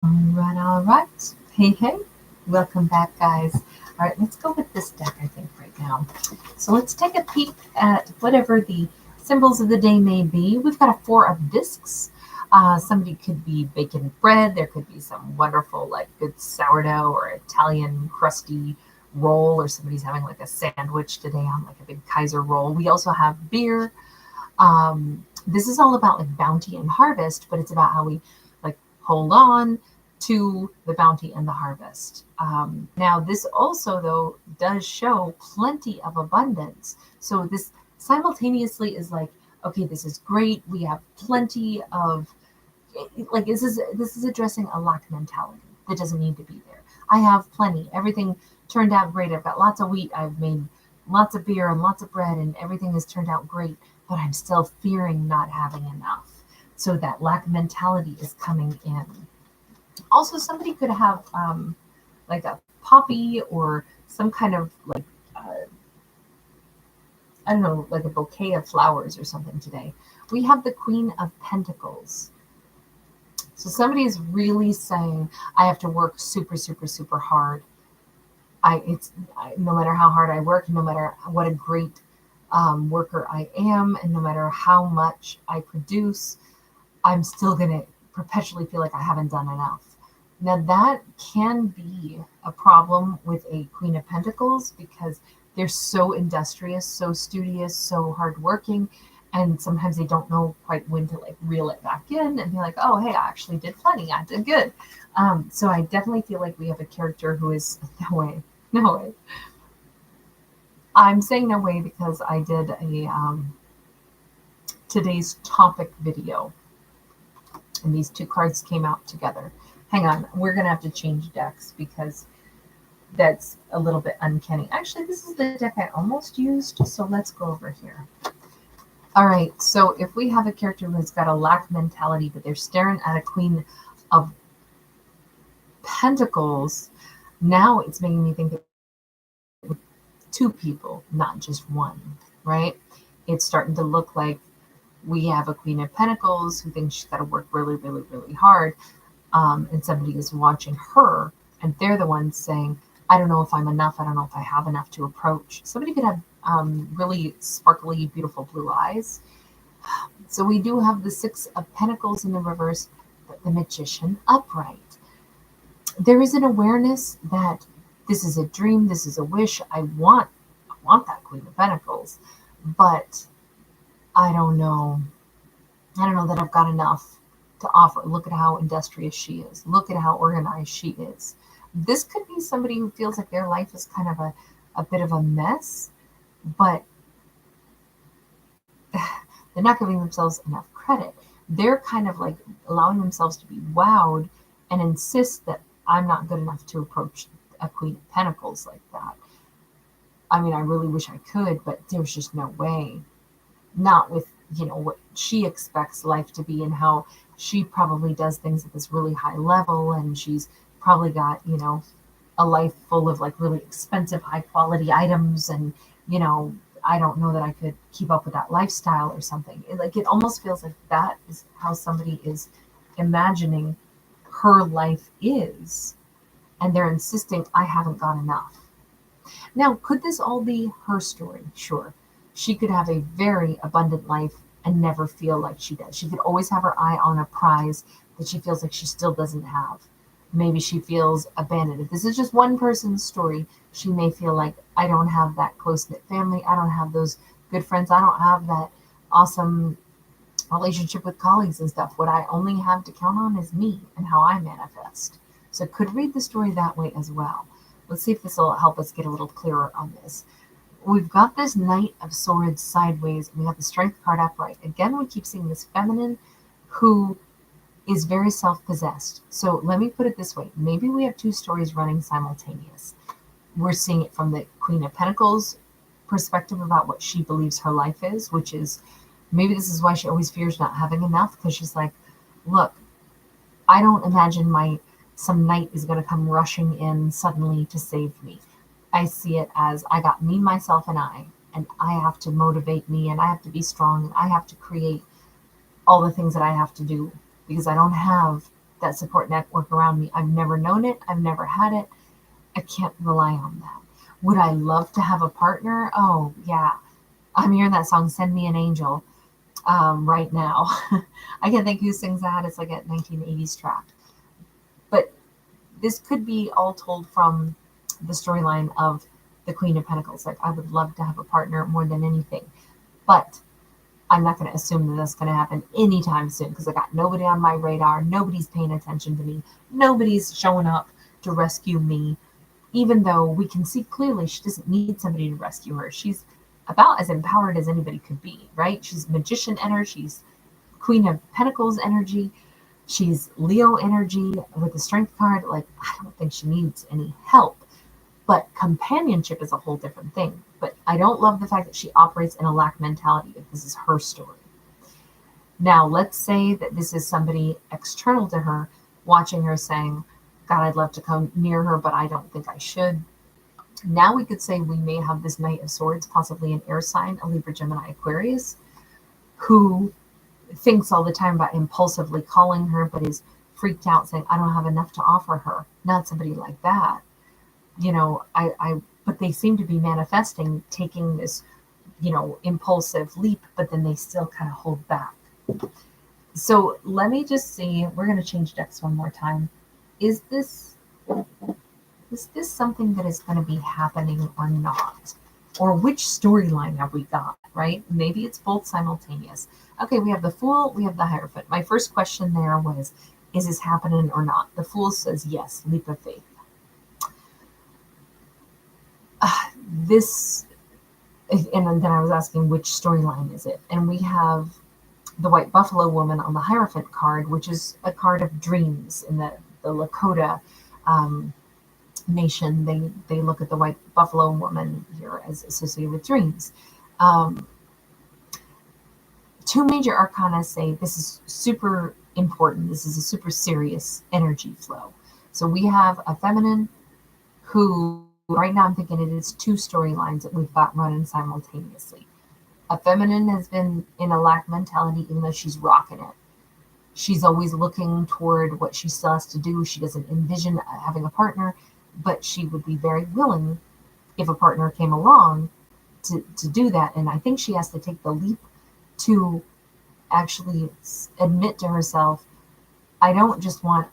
All right. Hey, hey. Welcome back, guys. All right, let's go with this deck, I think, right now. So let's take a peek at whatever the symbols of the day may be. We've got a four of discs. Somebody could be baking bread. There could be some wonderful, like, good sourdough or Italian crusty roll, or somebody's having like a sandwich today on like a big Kaiser roll. We also have beer. This is all about like bounty and harvest, but it's about how we like hold on to the bounty and the harvest. Now, this also, though, does show plenty of abundance. So this simultaneously is like, okay, this is great. We have plenty of like this is addressing a lack mentality that doesn't need to be there. I have plenty. Everything turned out great. I've got lots of wheat. I've made lots of beer and lots of bread, and everything has turned out great. But I'm still fearing not having enough. So that lack mentality is coming in. Also, somebody could have like a poppy or some kind of like I don't know, like a bouquet of flowers or something today. We have the Queen of Pentacles. So somebody is really saying, I have to work super, super, super hard. No matter how hard I work, no matter what a great worker I am, and no matter how much I produce, I'm still going to perpetually feel like I haven't done enough. Now, that can be a problem with a Queen of Pentacles because they're so industrious, so studious, so hardworking, and sometimes they don't know quite when to like reel it back in and be like, oh, hey, I actually did plenty. I did good. So I definitely feel like we have a character who is no way, no way. I'm saying no way because I did a today's topic video, and these two cards came out together. Hang on, we're gonna have to change decks because that's a little bit uncanny. Actually, this is the deck I almost used, so let's go over here. All right, so if we have a character who's got a lack mentality, but they're staring at a Queen of Pentacles, now it's making me think that two people, not just one, right? It's starting to look like we have a Queen of Pentacles who thinks she's got to work really, really, really hard, and somebody is watching her, and they're the ones saying, I don't know if I'm enough. I don't know if I have enough to approach. Somebody could have really sparkly, beautiful blue eyes. So we do have the Six of Pentacles in the reverse, but the Magician upright. There is an awareness that this is a dream, this is a wish. I want that Queen of Pentacles, but I don't know. I don't know that I've got enough to offer. Look at how industrious she is. Look at how organized she is. This could be somebody who feels like their life is kind of a bit of a mess, but they're not giving themselves enough credit. They're kind of like allowing themselves to be wowed and insist that I'm not good enough to approach a Queen of Pentacles like that. I mean, I really wish I could, but there's just no way. Not with, what she expects life to be and how she probably does things at this really high level, and she's probably got, a life full of like really expensive, high quality items, and I don't know that I could keep up with that lifestyle or something. It almost feels like that is how somebody is imagining her life is, and they're insisting I haven't got enough. Now, could this all be her story? Sure. She could have a very abundant life and never feel like she does. She could always have her eye on a prize that she feels like she still doesn't have. Maybe she feels abandoned. If this is just one person's story, she may feel like, I don't have that close knit family. I don't have those good friends. I don't have that awesome relationship with colleagues and stuff. What I only have to count on is me and how I manifest. So could read the story that way as well. Let's see if this will help us get a little clearer on this. We've got this Knight of Swords sideways, and we have the Strength card upright. Again, we keep seeing this feminine who is very self-possessed. So let me put it this way. Maybe we have two stories running simultaneous. We're seeing it from the Queen of Pentacles perspective about what she believes her life is, which is maybe this is why she always fears not having enough, because she's like, look, I don't imagine some knight is going to come rushing in suddenly to save me. I see it as I got me, myself, and I have to motivate me, and I have to be strong, and I have to create all the things that I have to do because I don't have that support network around me. I've never known it. I've never had it. I can't rely on that. Would I love to have a partner? Oh, yeah. I'm hearing that song, Send Me an Angel, right now. I can't think who sings that. It's like a 1980s track. But this could be all told from the storyline of the Queen of Pentacles. Like, I would love to have a partner more than anything. But I'm not going to assume that that's going to happen anytime soon because I got nobody on my radar. Nobody's paying attention to me. Nobody's showing up to rescue me. Even though we can see clearly she doesn't need somebody to rescue her. She's about as empowered as anybody could be, right? She's magician energy. She's Queen of Pentacles energy. She's Leo energy with the Strength card. Like, I don't think she needs any help. But companionship is a whole different thing. But I don't love the fact that she operates in a lack mentality if this is her story. Now, let's say that this is somebody external to her watching her saying, God, I'd love to come near her, but I don't think I should. Now we could say we may have this Knight of Swords, possibly an air sign, a Libra, Gemini, Aquarius, who thinks all the time about impulsively calling her, but is freaked out saying, I don't have enough to offer her. Not somebody like that. You know, but they seem to be manifesting, taking this, you know, impulsive leap, but then they still kind of hold back. So let me just see, we're going to change decks one more time. Is this something that is going to be happening or not? Or which storyline have we got, right? Maybe it's both simultaneous. Okay, we have the Fool, we have the Hierophant. My first question there was, is this happening or not? The Fool says yes, leap of faith. And then I was asking which storyline is it? And we have the White Buffalo Woman on the Hierophant card, which is a card of dreams in the Lakota nation. They look at the White Buffalo Woman here as associated with dreams. Two major arcana say this is super important. This is a super serious energy flow. So we have a feminine who, right now I'm thinking it is two storylines that we've got running simultaneously. A feminine has been in a lack mentality even though she's rocking it. She's always looking toward what she still has to do. She doesn't envision having a partner, but she would be very willing if a partner came along to do that. And I think she has to take the leap to actually admit to herself, I don't just want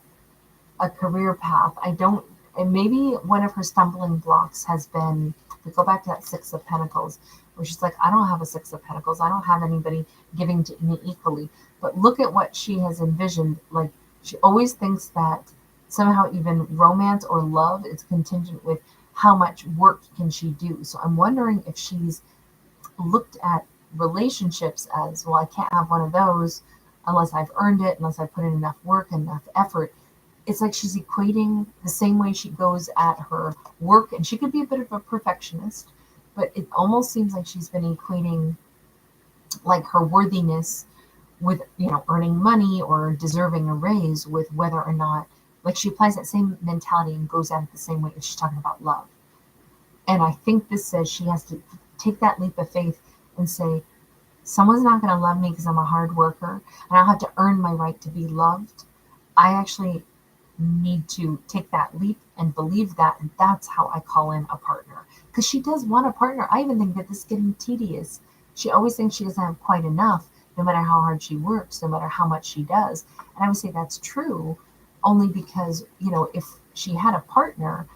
a career path. And maybe one of her stumbling blocks has been, to go back to that Six of Pentacles, where she's like, I don't have a Six of Pentacles. I don't have anybody giving to me equally. But look at what she has envisioned. Like, she always thinks that somehow even romance or love is contingent with how much work can she do. So I'm wondering if she's looked at relationships as, well, I can't have one of those unless I've earned it, unless I put in enough work, enough effort. It's like she's equating the same way she goes at her work, and she could be a bit of a perfectionist, but it almost seems like she's been equating like her worthiness with, you know, earning money or deserving a raise with whether or not, like, she applies that same mentality and goes at it the same way as she's talking about love. And I think this says she has to take that leap of faith and say, someone's not going to love me because I'm a hard worker and I'll have to earn my right to be loved. I actually need to take that leap and believe that, and that's how I call in a partner. Because she does want a partner. I even think that this is getting tedious. She always thinks she doesn't have quite enough, no matter how hard she works, no matter how much she does. And I would say that's true only because, you know, if she had a partner,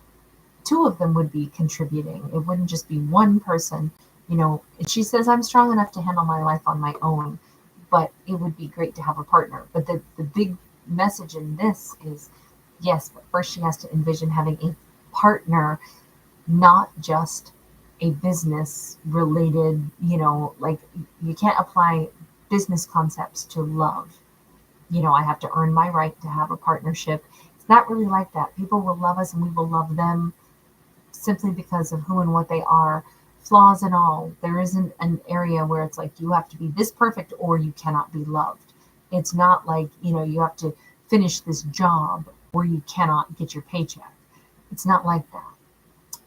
two of them would be contributing. It wouldn't just be one person. You know, she says, I'm strong enough to handle my life on my own, but it would be great to have a partner. But the big message in this is, yes, but first she has to envision having a partner, not just a business related, you know, like, you can't apply business concepts to love. You know, I have to earn my right to have a partnership. It's not really like that. People will love us and we will love them simply because of who and what they are, flaws and all. There isn't an area where it's like you have to be this perfect or you cannot be loved. It's not like, you know, you have to finish this job or you cannot get your paycheck. It's not like that.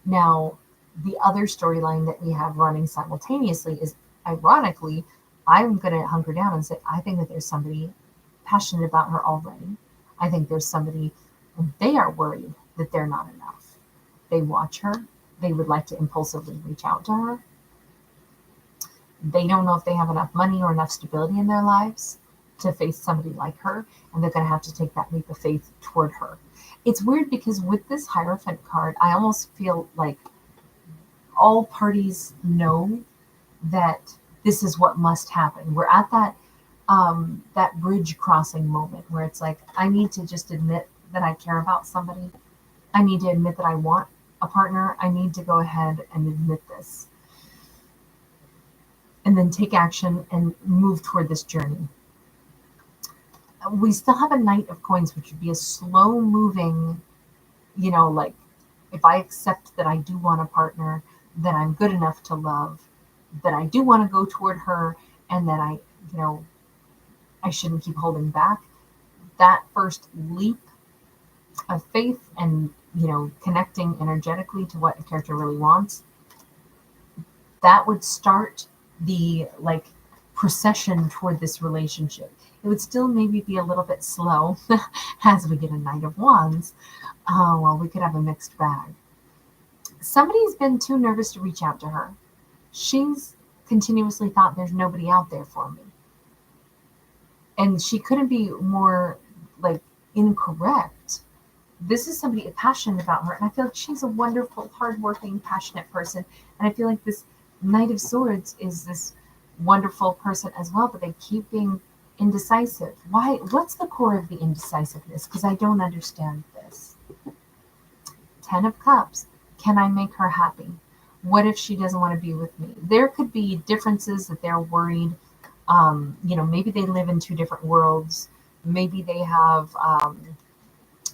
Now, the other storyline that we have running simultaneously is, ironically, I'm going to hunker down and say, I think that there's somebody passionate about her already. I think there's somebody, they are worried that they're not enough. They watch her. They would like to impulsively reach out to her. They don't know if they have enough money or enough stability in their lives to face somebody like her, and they're going to have to take that leap of faith toward her. It's weird because with this Hierophant card, I almost feel like all parties know that this is what must happen. We're at that bridge crossing moment where it's like, I need to just admit that I care about somebody. I need to admit that I want a partner. I need to go ahead and admit this. And then take action and move toward this journey. We still have a Knight of Coins, which would be a slow moving, like, if I accept that I do want a partner, that I'm good enough to love, that I do want to go toward her, and that I shouldn't keep holding back. That first leap of faith and, connecting energetically to what a character really wants, that would start the procession toward this relationship. It would still maybe be a little bit slow as we get a Knight of Wands. Well, we could have a mixed bag. Somebody's been too nervous to reach out to her. She's continuously thought there's nobody out there for me. And she couldn't be more incorrect. This is somebody passionate about her. And I feel like she's a wonderful, hardworking, passionate person. And I feel like this Knight of Swords is this wonderful person as well, but they keep being indecisive. Why? What's the core of the indecisiveness? Because I don't understand this. 10 of Cups. Can I make her happy? What if she doesn't want to be with me? There could be differences that they're worried. Maybe they live in two different worlds. Maybe they have,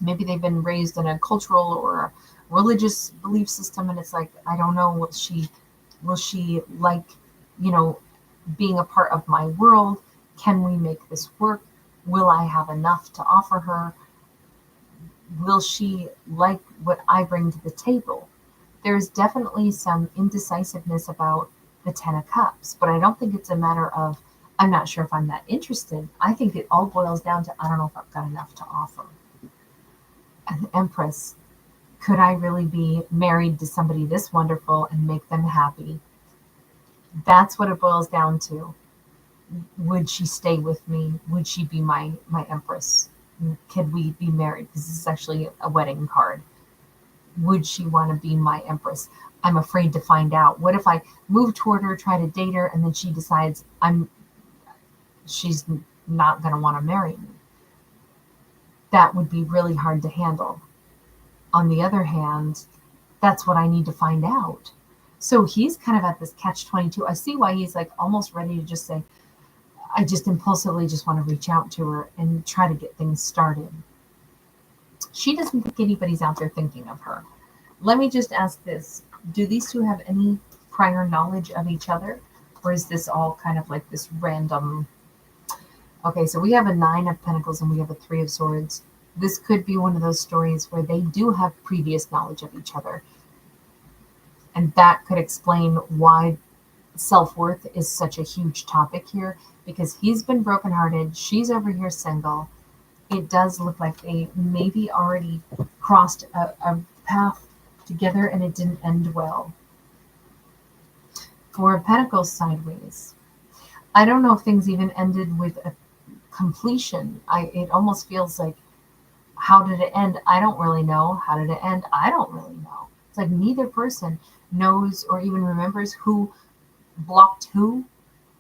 maybe they've been raised in a cultural or a religious belief system, and it's like, I don't know, will she like, being a part of my world? Can we make this work? Will I have enough to offer her? Will she like what I bring to the table? There's definitely some indecisiveness about the 10 of Cups, but I don't think it's a matter of, I'm not sure if I'm that interested. I think it all boils down to, I don't know if I've got enough to offer. An Empress. Could I really be married to somebody this wonderful and make them happy? That's what it boils down to. Would she stay with me? Would she be my Empress? Could we be married? Because this is actually a wedding card. Would she want to be my Empress? I'm afraid to find out. What if I move toward her, try to date her, and then she decides she's not going to want to marry me? That would be really hard to handle. On the other hand, that's what I need to find out. So he's kind of at this catch-22. I see why he's almost ready to just say, I just impulsively just want to reach out to her and try to get things started. She doesn't think anybody's out there thinking of her. Let me just ask this. Do these two have any prior knowledge of each other? Or is this all kind of like this random? Okay, so we have a 9 of Pentacles and we have a 3 of Swords. This could be one of those stories where they do have previous knowledge of each other. And that could explain why self-worth is such a huge topic here, because he's been brokenhearted. She's over here single. It does look like they maybe already crossed a path together and it didn't end well. 4 of Pentacles sideways. I don't know if things even ended with a completion. It almost feels like, how did it end? I don't really know. How did it end? I don't really know. It's like neither person knows or even remembers who blocked who.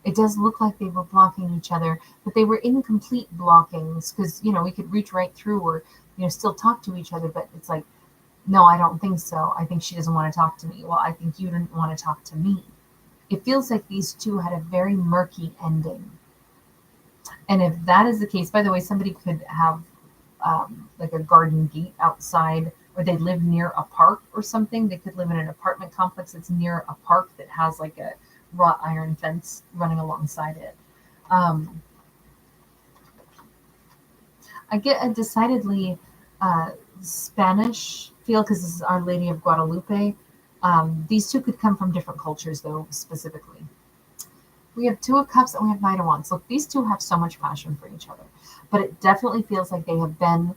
It does look like they were blocking each other, but they were incomplete blockings, because we could reach right through or still talk to each other, but it's like, no, I don't think so. I think she doesn't want to talk to me. Well, I think you didn't want to talk to me. It feels like these two had a very murky ending. And if that is the case, by the way, somebody could have a garden gate outside, or they live near a park or something. They could live in an apartment complex that's near a park that has a wrought iron fence running alongside it. I get a decidedly Spanish feel, because this is Our Lady of Guadalupe. These two could come from different cultures, though, specifically. We have Two of Cups and we have Knight of Wands. Look, these two have so much passion for each other, but it definitely feels like they have been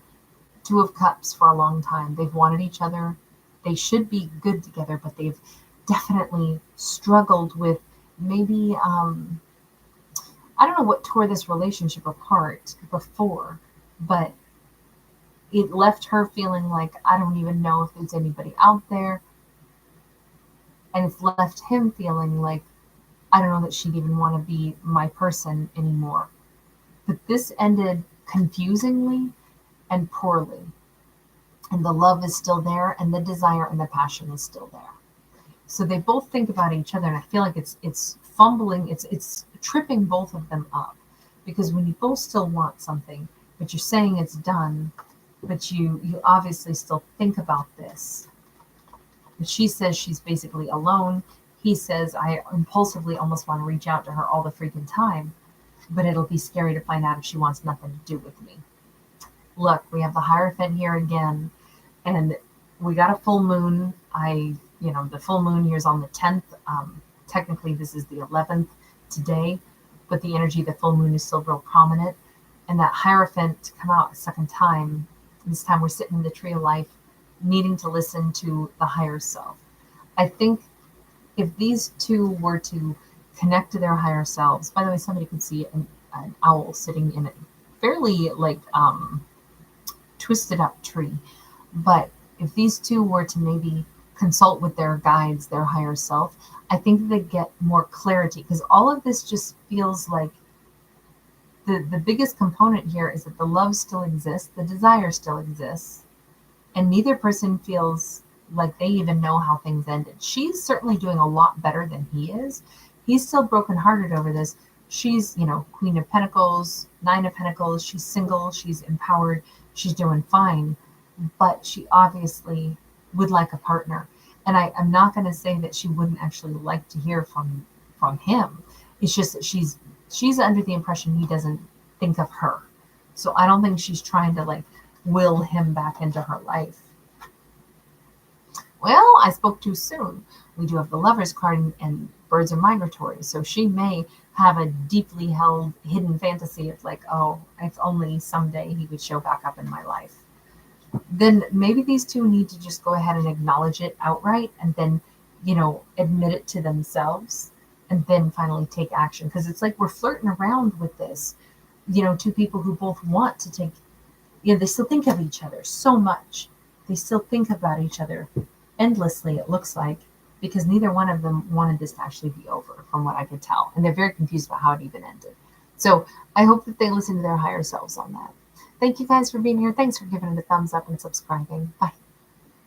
Two of Cups for a long time. They've wanted each other. They should be good together, but they've definitely struggled with maybe, I don't know what tore this relationship apart before, but it left her feeling like, I don't even know if there's anybody out there. And it's left him feeling like, I don't know that she'd even want to be my person anymore. But this ended confusingly and poorly. And the love is still there, and the desire and the passion is still there. So they both think about each other, and I feel like it's fumbling, it's tripping both of them up. Because when you both still want something, but you're saying it's done, but you obviously still think about this. But she says she's basically alone. He says, I impulsively almost want to reach out to her all the freaking time, but it'll be scary to find out if she wants nothing to do with me. Look, we have the Hierophant here again, and we got a full moon. The full moon here is on the 10th. Technically, this is the 11th today, but the energy of the full moon is still real prominent. And that Hierophant to come out a second time, this time we're sitting in the tree of life, needing to listen to the higher self. I think if these two were to connect to their higher selves, by the way, somebody could see an owl sitting in a fairly twisted up tree. But if these two were to maybe consult with their guides, their higher self, I think they get more clarity, because all of this just feels like the biggest component here is that the love still exists, the desire still exists, and neither person feels like they even know how things ended. She's certainly doing a lot better than he is. He's still brokenhearted over this. She's, Queen of Pentacles, Nine of Pentacles. She's single. She's empowered. She's doing fine. But she obviously would like a partner. And I'm not going to say that she wouldn't actually like to hear from him. It's just that she's under the impression he doesn't think of her. So I don't think she's trying to will him back into her life. Well, I spoke too soon. We do have the Lovers card, and birds are migratory. So she may have a deeply held hidden fantasy of oh, if only someday he would show back up in my life. Then maybe these two need to just go ahead and acknowledge it outright, and then, admit it to themselves, and then finally take action. Because it's like we're flirting around with this, two people who both want to take, they still think of each other so much. They still think about each other endlessly, it looks like, because neither one of them wanted this to actually be over, from what I could tell. And they're very confused about how it even ended. So I hope that they listen to their higher selves on that. Thank you guys for being here. Thanks for giving it a thumbs up and subscribing. Bye.